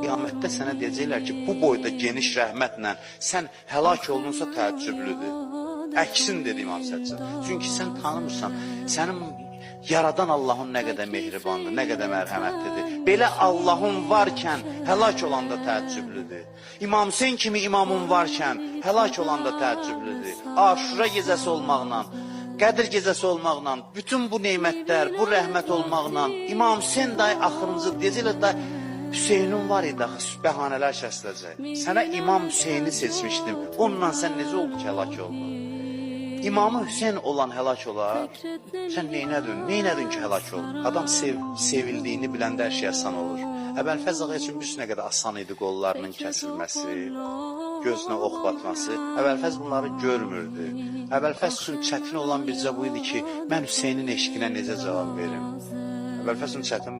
Qiyamətdə sənə deyəcəklər ki, bu boyda geniş rəhmətlə sən həlak olunsa təəccüblüdür. Əksin dedi İmam Səccan. Çünki sən tanımırsan, sənin yaradan Allahın nə qədər mehribandır, nə qədər mərhəmətlidir. Belə Allahın varkən həlak olanda təəccüblüdür. İmam Hüseyin kimi imamın varkən həlak olanda təəccüblüdür. Aşura gecəsi olmaqla, Qədir gecəsi olmaqla, bütün bu neymətlər, bu rəhmət olmaqla, İmam Hüseyin dayı axırıncı deyəcəklər da Hüseynin var idi axı, bəhanələr kəsiləcək. Sənə İmam Hüseyini seçmişdim, onunla sən necə oldu ki, həlak oldun? İmamı Hüseyin olan həlak olar, sən neynədin ki, həlak oldun? Adam sevildiyini biləndə hər şey asan olur. Əbəlfəz ağa üçün bir nə qədər asan idi qollarının kəsilməsi, gözünə ox batması. Əbəlfəz bunları görmürdü. Əbəlfəz üçün çətin olan bircə bu idi ki, mən Hüseynin eşqinə necə cavab verim? Əbəlfəz üçün çətin